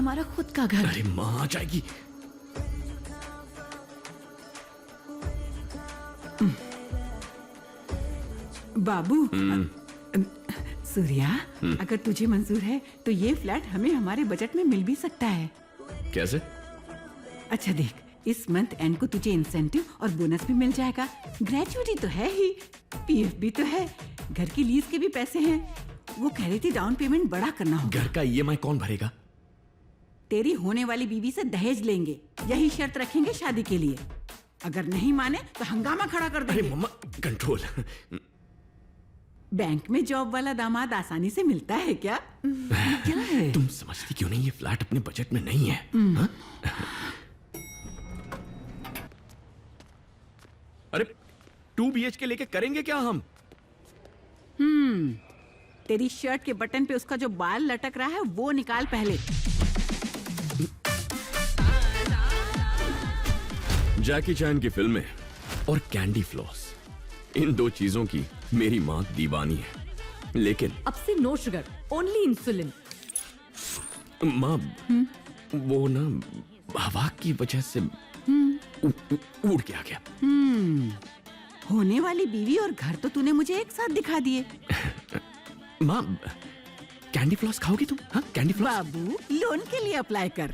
हमारा खुद का घर। अरे माँ आ जाएगी। बाबू, सूर्या, अगर तुझे मंजूर है तो ये फ्लैट हमें हमारे बजट में मिल भी सकता है। कैसे? अच्छा देख, इस मंथ एंड को तुझे इंसेंटिव और बोनस भी मिल जाएगा। ग्रेजुएटी तो है ही, पीएफ भी तो है, घर की लीज के भी पैसे हैं। वो कह रही थी डाउन पेमेंट बड़ा करना होगा। घर का ईएमआई कौन भरेगा? तेरी होने वाली बीवी से दहेज लेंगे, यही शर्त रखेंगे शादी के लिए। अगर नहीं माने तो हंगामा खड़ा कर अरे देंगे। मम्मा, कंट्रोल। बैंक में जॉब वाला दामाद आसानी से मिलता है क्या? क्या है? तुम समझती क्यों नहीं, ये फ्लैट अपने बजट में नहीं है। हाँ? अरे 2 BHK लेके करेंगे क्या हम? तेरी शर्ट के बटन पे उसका जो बाल लटक रहा है वो निकाल पहले। जैकी चैन की फिल्में और कैंडी फ्लॉस, इन 2 चीजों की मेरी माँ दीवानी है। लेकिन अब से नो शुगर, ओनली इंसुलिन। माँ, वो ना हवा की वजह से उड़ के आ गया। होने वाली बीवी और घर तो तूने मुझे एक साथ दिखा दिए। माँ, कैंडी फ्लॉस खाओगी तुम? हाँ, कैंडी फ्लॉस। बाबू, लोन के लिए अप्लाई कर।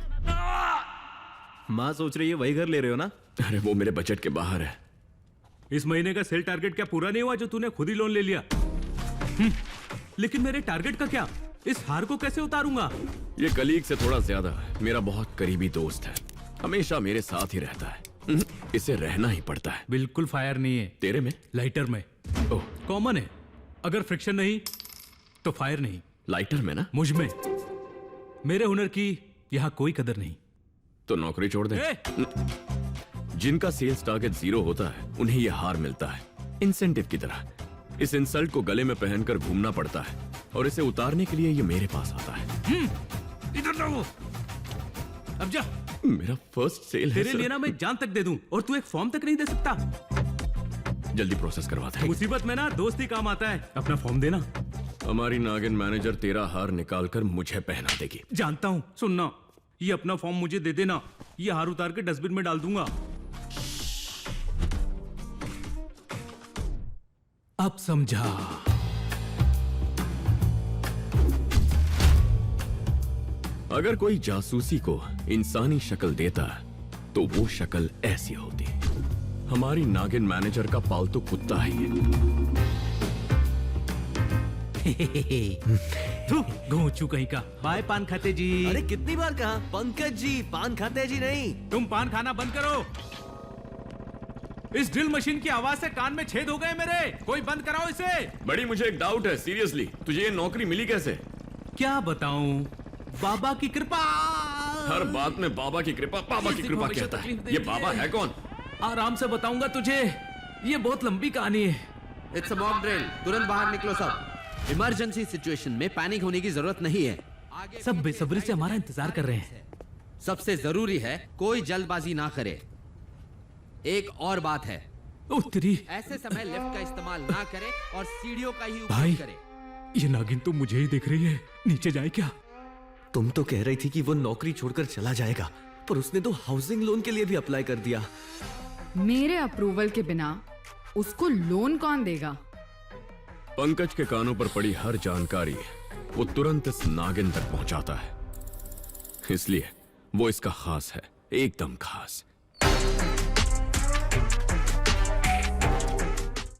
माँ सोच रही है वही घर ले रहे हो ना? अरे वो मेरे बजट के बाहर है। इस महीने का सेल टारगेट क्या पूरा नहीं हुआ जो तूने खुद ही लोन ले लिया? लेकिन मेरे टारगेट का क्या? इस हार को कैसे उतारूंगा? ये कलीग से थोड़ा ज्यादा है, मेरा बहुत करीबी दोस्त है, हमेशा मेरे साथ ही रहता है। इसे रहना ही पड़ता है। बिल्कुल फायर नहीं है। तेरे में? लाइटर में। ओह, कॉमन है, अगर फ्रिक्शन नहीं तो फायर नहीं। लाइटर में ना? मुझ में, मेरे हुनर की यहाँ कोई कदर नहीं। तो नौकरी छोड़ दे। जिनका सेल्स टारगेट 0 होता है उन्हें यह हार मिलता है, इंसेंटिव की तरह। इस इंसल्ट को गले में पहनकर घूमना पड़ता है और इसे उतारने के लिए ये मेरे पास आता है। इधर रहो। अब जा। मेरा फर्स्ट सेल है तेरे लिए ना मैं जान तक दे दूं और तू एक फॉर्म तक नहीं दे सकता। जल्दी प्रोसेस करवाते हैं। मुसीबत में ना दोस्त ही काम आता है। अपना फॉर्म देना। हमारी नागिन मैनेजर तेरा हार निकालकर मुझे पहना देगी। जानता हूं, सुनना, ये अपना फॉर्म मुझे दे देना, ये हार उतार के डस्टबिन में डाल दूंगा। अब समझा। अगर कोई जासूसी को इंसानी शक्ल देता तो वो शक्ल ऐसी होती। हमारी नागिन मैनेजर का पालतू कुत्ता है ये। घोंचू कहीं का। बाय पान खाते जी। अरे कितनी बार कहा पंकज जी, पान खाते जी नहीं। तुम पान खाना बंद करो। इस ड्रिल मशीन की आवाज से कान में छेद हो गए मेरे। कोई बंद कराओ इसे। बड़ी, मुझे एक डाउट है, सीरियसली, तुझे ये नौकरी मिली कैसे? क्या बताऊं, बाबा की कृपा। हर बात में बाबा की कृपा कहता है। ये बाबा है कौन? आराम से बताऊंगा तुझे, ये बहुत लंबी कहानी है। इट्स अ मॉक ड्रिल, तुरंत बाहर निकलो सब। इमरजेंसी सिचुएशन में पैनिक होने की जरूरत नहीं है। सब बेसब्री से हमारा इंतजार कर रहे हैं। सबसे जरूरी है कोई जल्दबाजी ना करे। एक और बात है, तेरी ऐसे समय लिफ्ट का इस्तेमाल ना करे और सीढ़ियों का ही भाई, उपयोग करे। ये नागिन तो मुझे ही देख रही है। नीचे जाए क्या? तुम तो कह रही थी कि वो नौकरी छोड़कर चला जाएगा, पर उसने तो हाउसिंग लोन के लिए भी अप्लाई कर दिया। मेरे अप्रूवल के बिना उसको लोन कौन देगा? पंकज के कानों पर पड़ी हर जानकारी वो तुरंत इस नागिन तक पहुंचाता है, इसलिए वो इसका खास है, एकदम खास।